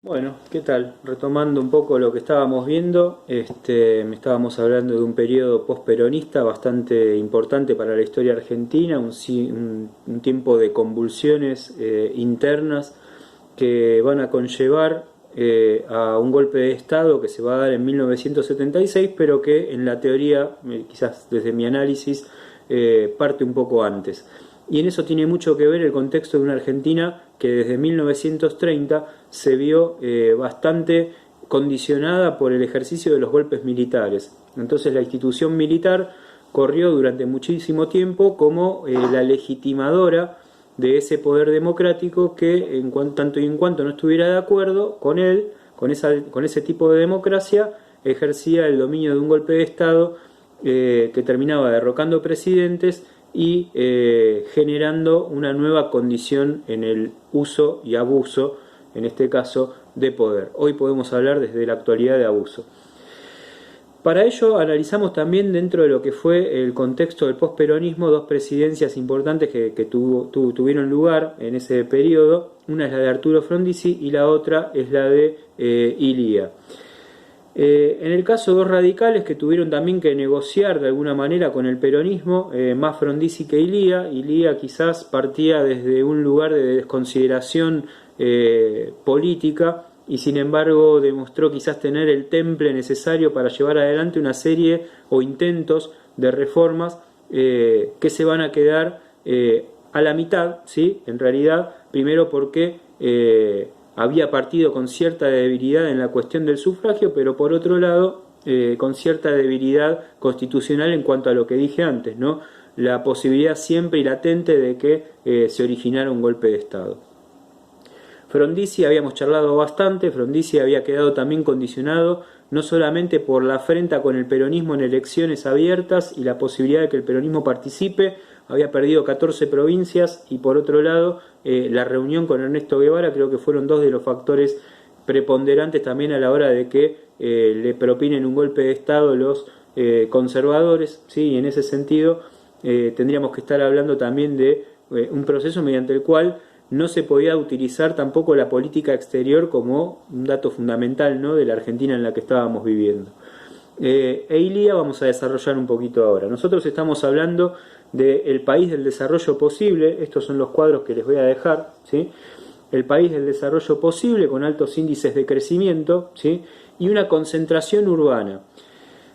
Bueno, ¿qué tal? Retomando un poco lo que estábamos viendo, me estábamos hablando de un periodo posperonista bastante importante para la historia argentina, un tiempo de convulsiones internas que van a conllevar a un golpe de Estado que se va a dar en 1976, pero que en la teoría, quizás desde mi análisis, parte un poco antes. Y en eso tiene mucho que ver el contexto de una Argentina que desde 1930 se vio bastante condicionada por el ejercicio de los golpes militares. Entonces la institución militar corrió durante muchísimo tiempo como la legitimadora de ese poder democrático que tanto y en cuanto no estuviera de acuerdo con él, con ese tipo de democracia, ejercía el dominio de un golpe de Estado que terminaba derrocando presidentes y generando una nueva condición en el uso y abuso, en este caso, de poder. Hoy podemos hablar desde la actualidad de abuso. Para ello analizamos también dentro de lo que fue el contexto del posperonismo dos presidencias importantes que tuvieron lugar en ese periodo. Una es la de Arturo Frondizi y la otra es la de Ilía. En el caso de dos radicales que tuvieron también que negociar de alguna manera con el peronismo, más Frondizi que Ilía quizás partía desde un lugar de desconsideración política y sin embargo demostró quizás tener el temple necesario para llevar adelante una serie o intentos de reformas que se van a quedar a la mitad, ¿sí? En realidad, primero porque había partido con cierta debilidad en la cuestión del sufragio, pero por otro lado con cierta debilidad constitucional en cuanto a lo que dije antes, ¿no? La posibilidad siempre y latente de que se originara un golpe de Estado. Frondizi habíamos charlado bastante, Frondizi había quedado también condicionado no solamente por la afrenta con el peronismo en elecciones abiertas y la posibilidad de que el peronismo participe, había perdido 14 provincias y por otro lado la reunión con Ernesto Guevara creo que fueron dos de los factores preponderantes también a la hora de que le propinen un golpe de Estado los conservadores, ¿sí? Y en ese sentido tendríamos que estar hablando también de un proceso mediante el cual no se podía utilizar tampoco la política exterior como un dato fundamental, ¿no?, de la Argentina en la que estábamos viviendo. Ilía vamos a desarrollar un poquito ahora. Nosotros estamos hablando del país del desarrollo posible, estos son los cuadros que les voy a dejar, ¿sí? El país del desarrollo posible con altos índices de crecimiento, ¿sí? Y una concentración urbana.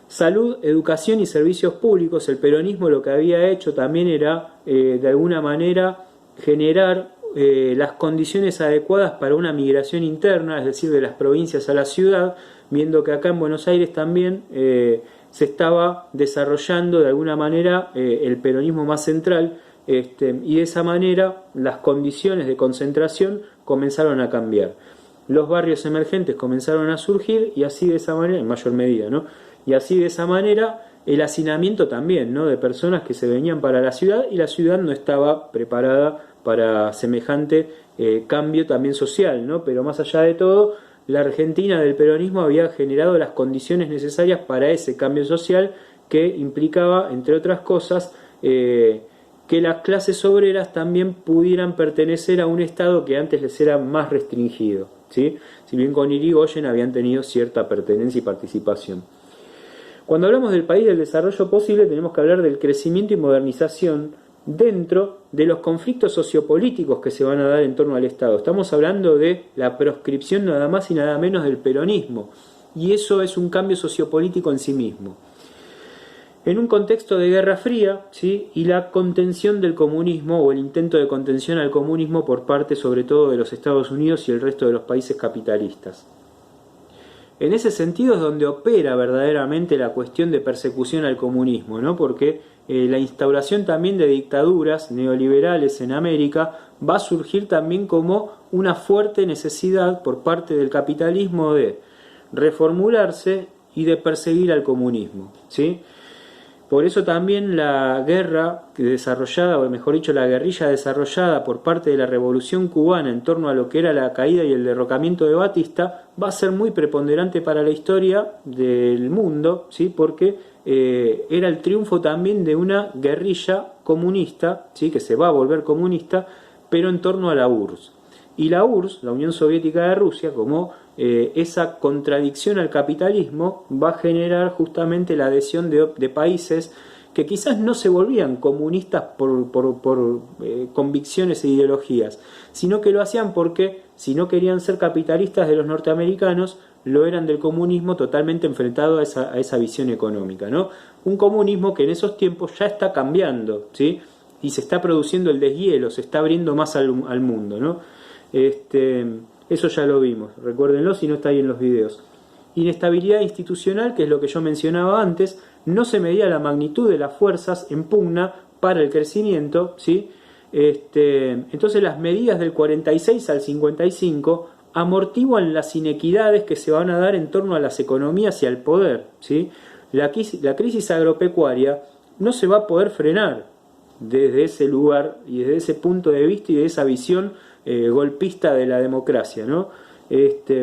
Salud, educación y servicios públicos. El peronismo lo que había hecho también era de alguna manera generar las condiciones adecuadas para una migración interna, es decir, de las provincias a la ciudad, viendo que acá en Buenos Aires también se estaba desarrollando de alguna manera el peronismo más central, y de esa manera las condiciones de concentración comenzaron a cambiar. Los barrios emergentes comenzaron a surgir y así de esa manera, en mayor medida, ¿no? Y así de esa manera el hacinamiento también, ¿no?, de personas que se venían para la ciudad y la ciudad no estaba preparada para semejante cambio también social, ¿no? Pero más allá de todo, la Argentina del peronismo había generado las condiciones necesarias para ese cambio social que implicaba, entre otras cosas, que las clases obreras también pudieran pertenecer a un Estado que antes les era más restringido, ¿sí? Si bien con Irigoyen habían tenido cierta pertenencia y participación. Cuando hablamos del país del desarrollo posible tenemos que hablar del crecimiento y modernización dentro de los conflictos sociopolíticos que se van a dar en torno al Estado. Estamos hablando de la proscripción nada más y nada menos del peronismo, y eso es un cambio sociopolítico en sí mismo. En un contexto de Guerra Fría, ¿sí?, y la contención del comunismo o el intento de contención al comunismo por parte sobre todo de los Estados Unidos y el resto de los países capitalistas. En ese sentido es donde opera verdaderamente la cuestión de persecución al comunismo, ¿no? Porque la instauración también de dictaduras neoliberales en América va a surgir también como una fuerte necesidad por parte del capitalismo de reformularse y de perseguir al comunismo, ¿sí? Por eso también la guerra desarrollada, o mejor dicho, la guerrilla desarrollada por parte de la Revolución Cubana en torno a lo que era la caída y el derrocamiento de Batista va a ser muy preponderante para la historia del mundo, ¿sí? Porque era el triunfo también de una guerrilla comunista, ¿sí?, que se va a volver comunista, pero en torno a la URSS. y la URSS, la Unión Soviética de Rusia, como esa contradicción al capitalismo va a generar justamente la adhesión de países que quizás no se volvían comunistas por convicciones e ideologías, sino que lo hacían porque si no querían ser capitalistas de los norteamericanos, lo eran del comunismo, totalmente enfrentado a esa visión económica, ¿no? Un comunismo que en esos tiempos ya está cambiando, ¿sí? Y se está produciendo el deshielo, se está abriendo más al mundo, ¿no? Eso ya lo vimos, recuérdenlo si no está ahí en los videos. Inestabilidad institucional, que es lo que yo mencionaba antes, no se medía la magnitud de las fuerzas en pugna para el crecimiento, ¿sí? Entonces las medidas del 46 al 55 amortiguan las inequidades que se van a dar en torno a las economías y al poder, ¿sí? La crisis agropecuaria no se va a poder frenar desde ese lugar y desde ese punto de vista y de esa visión golpista de la democracia, ¿no?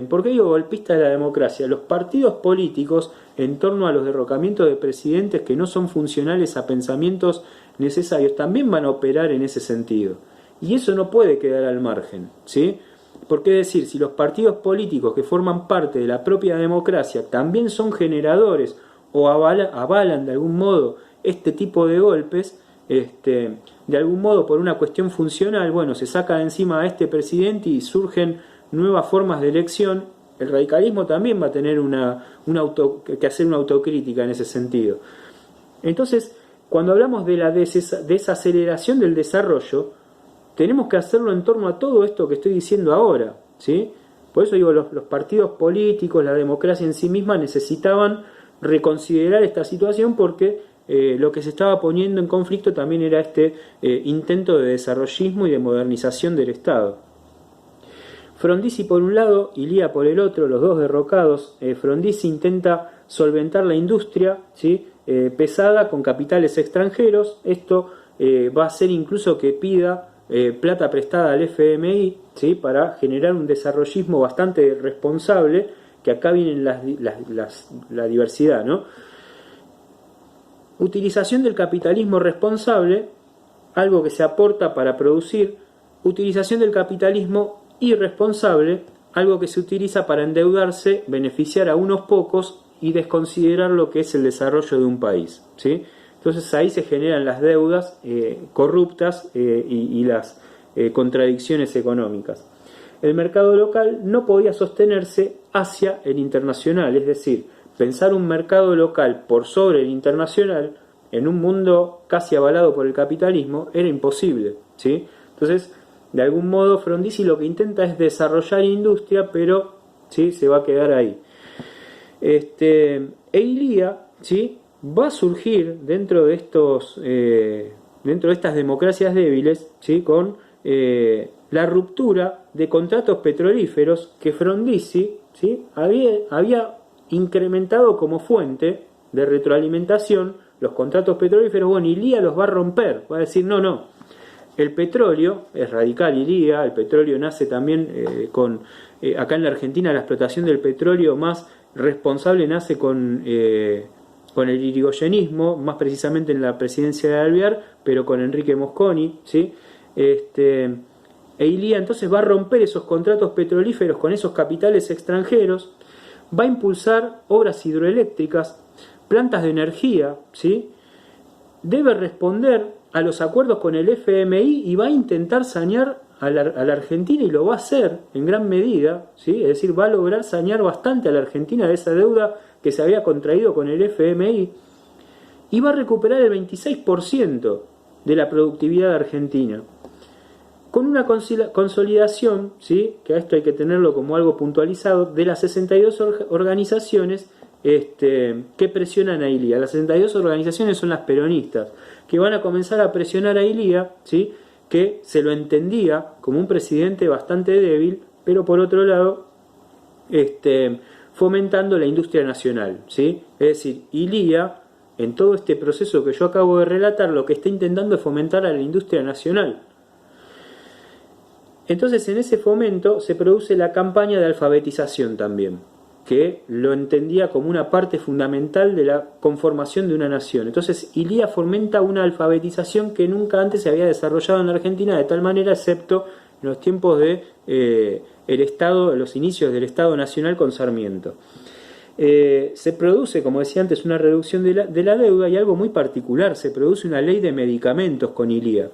¿Por qué digo golpista de la democracia? Los partidos políticos, en torno a los derrocamientos de presidentes que no son funcionales a pensamientos necesarios, también van a operar en ese sentido. Y eso no puede quedar al margen, ¿sí? Porque decir, si los partidos políticos que forman parte de la propia democracia también son generadores o avalan de algún modo este tipo de golpes, de algún modo por una cuestión funcional, bueno, se saca de encima a este presidente y surgen nuevas formas de elección. El radicalismo también va a tener que hacer una autocrítica en ese sentido. Entonces, cuando hablamos de la desaceleración del desarrollo, tenemos que hacerlo en torno a todo esto que estoy diciendo ahora, ¿sí? Por eso digo, los partidos políticos, la democracia en sí misma necesitaban reconsiderar esta situación porque lo que se estaba poniendo en conflicto también era este intento de desarrollismo y de modernización del Estado. Frondizi por un lado y Lía por el otro, los dos derrocados. Frondizi intenta solventar la industria, ¿sí? Pesada con capitales extranjeros. Esto va a hacer incluso que pida plata prestada al FMI, ¿sí? Para generar un desarrollismo bastante responsable, que acá viene la diversidad, ¿no? Utilización del capitalismo responsable, algo que se aporta para producir. Utilización del capitalismo irresponsable, algo que se utiliza para endeudarse, beneficiar a unos pocos y desconsiderar lo que es el desarrollo de un país, ¿sí? Entonces ahí se generan las deudas corruptas y las contradicciones económicas. El mercado local no podía sostenerse hacia el internacional, es decir, pensar un mercado local por sobre el internacional en un mundo casi avalado por el capitalismo era imposible, ¿sí? Entonces, de algún modo Frondizi lo que intenta es desarrollar industria, pero ¿sí? Se va a quedar ahí. Ilía, ¿sí? Va a surgir dentro de estas democracias débiles, ¿sí? Con la ruptura de contratos petrolíferos que Frondizi, ¿sí? había incrementado como fuente de retroalimentación los contratos petrolíferos. Bueno, Ilía los va a romper, va a decir no. El petróleo, es radical Ilía, el petróleo nace también acá en la Argentina la explotación del petróleo más responsable nace con el irigoyenismo, más precisamente en la presidencia de Alvear, pero con Enrique Mosconi, ¿sí? Ilía entonces va a romper esos contratos petrolíferos con esos capitales extranjeros, va a impulsar obras hidroeléctricas, plantas de energía, ¿sí? Debe responder a los acuerdos con el FMI y va a intentar sanear a la Argentina, y lo va a hacer en gran medida, ¿sí? Es decir, va a lograr sanear bastante a la Argentina de esa deuda que se había contraído con el FMI, y va a recuperar el 26% de la productividad argentina, con una consolidación, ¿sí? Que a esto hay que tenerlo como algo puntualizado, de las 62 organizaciones que presionan a Ilía. Las 62 organizaciones son las peronistas, que van a comenzar a presionar a Ilía, ¿sí? Que se lo entendía como un presidente bastante débil, pero por otro lado fomentando la industria nacional, ¿sí? Es decir, Ilía, en todo este proceso que yo acabo de relatar, lo que está intentando es fomentar a la industria nacional. Entonces, en ese fomento se produce la campaña de alfabetización también, que lo entendía como una parte fundamental de la conformación de una nación. Entonces, Ilía fomenta una alfabetización que nunca antes se había desarrollado en la Argentina de tal manera, excepto en los tiempos de el Estado, los inicios del Estado Nacional con Sarmiento. Se produce, como decía antes, una reducción de la deuda, y algo muy particular, se produce una ley de medicamentos con Ilía.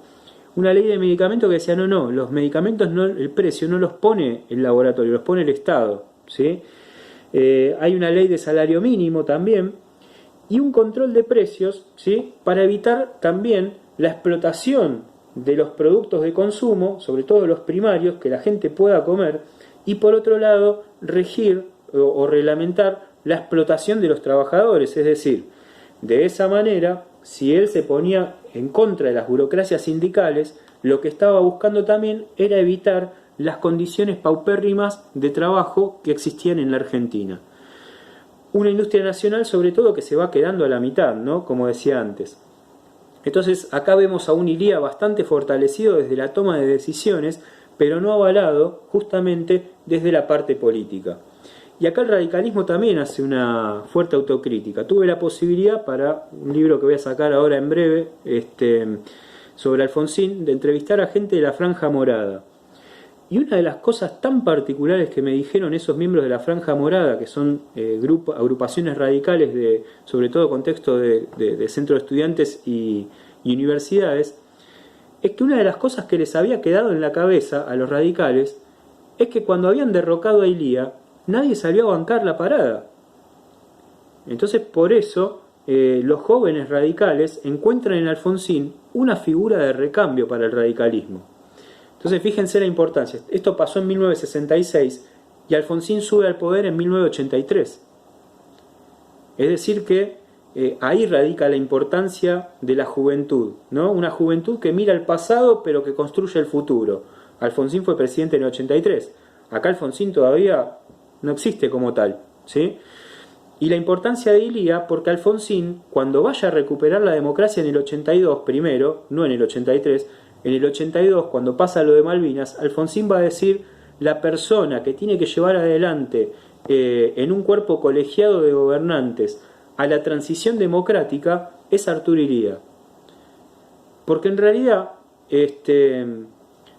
Una ley de medicamentos que decía, no, los medicamentos el precio no los pone el laboratorio, los pone el Estado, ¿sí? Hay una ley de salario mínimo también, y un control de precios, ¿sí? Para evitar también la explotación de los productos de consumo, sobre todo los primarios, que la gente pueda comer, y por otro lado, regir o reglamentar la explotación de los trabajadores. Es decir, de esa manera, si él se ponía en contra de las burocracias sindicales, lo que estaba buscando también era evitar las condiciones paupérrimas de trabajo que existían en la Argentina. Una industria nacional, sobre todo, que se va quedando a la mitad, ¿no? Como decía antes. Entonces, acá vemos a un Ilía bastante fortalecido desde la toma de decisiones, pero no avalado justamente desde la parte política. Y acá el radicalismo también hace una fuerte autocrítica. Tuve la posibilidad, para un libro que voy a sacar ahora en breve, sobre Alfonsín, de entrevistar a gente de la Franja Morada. Y una de las cosas tan particulares que me dijeron esos miembros de la Franja Morada, que son agrupaciones radicales, sobre todo contexto de centro de estudiantes y universidades, es que una de las cosas que les había quedado en la cabeza a los radicales es que cuando habían derrocado a Ilía, nadie salió a bancar la parada. Entonces, por eso, los jóvenes radicales encuentran en Alfonsín una figura de recambio para el radicalismo. Entonces, fíjense la importancia. Esto pasó en 1966 y Alfonsín sube al poder en 1983. Es decir que ahí radica la importancia de la juventud, ¿no? Una juventud que mira el pasado pero que construye el futuro. Alfonsín fue presidente en el 83. Acá Alfonsín todavía no existe como tal, ¿sí? Y la importancia de Ilía, porque Alfonsín, cuando vaya a recuperar la democracia en el 82 primero, no en el 83, en el 82, cuando pasa lo de Malvinas, Alfonsín va a decir, la persona que tiene que llevar adelante en un cuerpo colegiado de gobernantes a la transición democrática es Arturo Ilía. Porque en realidad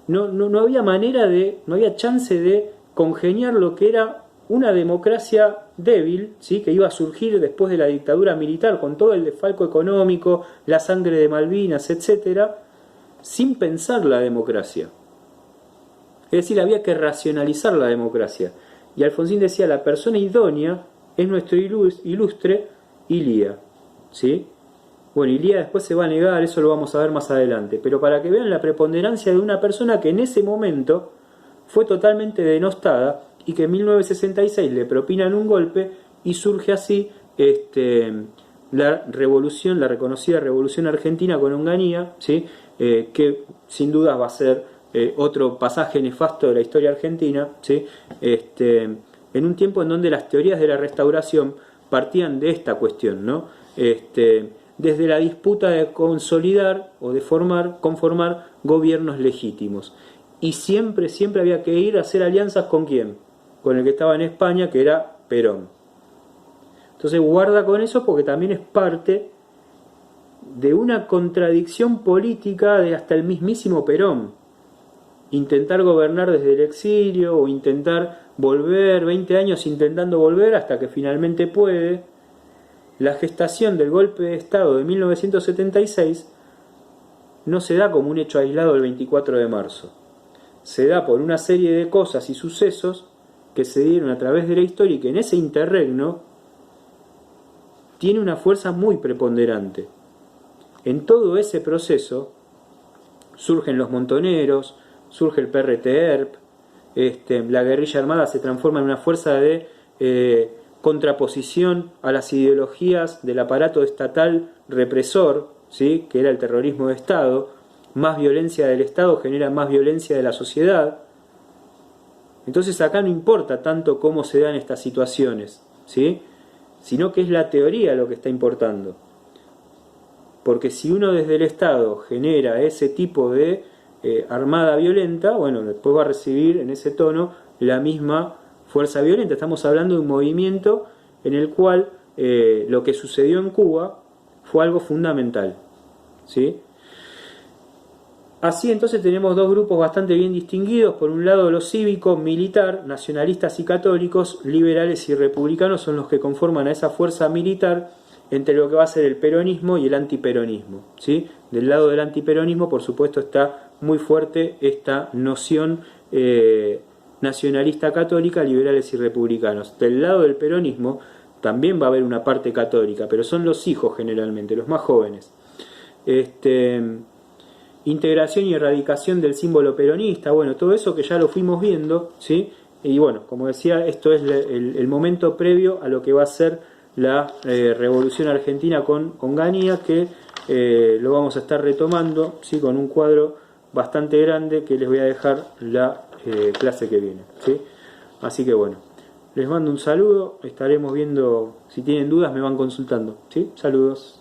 no había manera no había chance de congeniar lo que era una democracia débil, ¿sí? Que iba a surgir después de la dictadura militar, con todo el desfalco económico, la sangre de Malvinas, etcétera, sin pensar la democracia. Es decir, había que racionalizar la democracia. Y Alfonsín decía, la persona idónea es nuestro ilustre Ilía, ¿sí? Bueno, Ilía después se va a negar, eso lo vamos a ver más adelante, pero para que vean la preponderancia de una persona que en ese momento fue totalmente denostada y que en 1966 le propinan un golpe y surge así la revolución, la reconocida Revolución Argentina con Onganía, ¿sí? Que sin duda va a ser otro pasaje nefasto de la historia argentina, ¿sí? En un tiempo en donde las teorías de la restauración partían de esta cuestión, ¿no? Desde la disputa de consolidar o de conformar gobiernos legítimos. Y siempre había que ir a hacer alianzas ¿con quién? Con el que estaba en España, que era Perón. Entonces guarda con eso porque también es parte de una contradicción política de hasta el mismísimo Perón. Intentar gobernar desde el exilio o intentar volver, 20 años intentando volver hasta que finalmente puede. La gestación del golpe de Estado de 1976 no se da como un hecho aislado el 24 de marzo. Se da por una serie de cosas y sucesos que se dieron a través de la historia y que en ese interregno tiene una fuerza muy preponderante. En todo ese proceso surgen los montoneros, surge el PRT-ERP, la guerrilla armada se transforma en una fuerza de contraposición a las ideologías del aparato estatal represor, ¿sí? Que era el terrorismo de Estado. Más violencia del Estado genera más violencia de la sociedad. Entonces acá no importa tanto cómo se dan estas situaciones, ¿sí? Sino que es la teoría lo que está importando. Porque si uno desde el Estado genera ese tipo de armada violenta, bueno, después va a recibir en ese tono la misma fuerza violenta. Estamos hablando de un movimiento en el cual lo que sucedió en Cuba fue algo fundamental, ¿sí? Así entonces tenemos dos grupos bastante bien distinguidos. Por un lado los cívicos, militar, nacionalistas y católicos, liberales y republicanos son los que conforman a esa fuerza militar entre lo que va a ser el peronismo y el antiperonismo, ¿sí? Del lado del antiperonismo, por supuesto, está muy fuerte esta noción nacionalista católica, liberales y republicanos. Del lado del peronismo también va a haber una parte católica, pero son los hijos generalmente, los más jóvenes. Integración y erradicación del símbolo peronista, bueno, todo eso que ya lo fuimos viendo, ¿sí? Y bueno, como decía, esto es el momento previo a lo que va a ser la Revolución Argentina con Onganía, que lo vamos a estar retomando, ¿sí? Con un cuadro bastante grande que les voy a dejar la clase que viene, ¿sí? Así que bueno, les mando un saludo, estaremos viendo, si tienen dudas me van consultando, ¿sí? Saludos.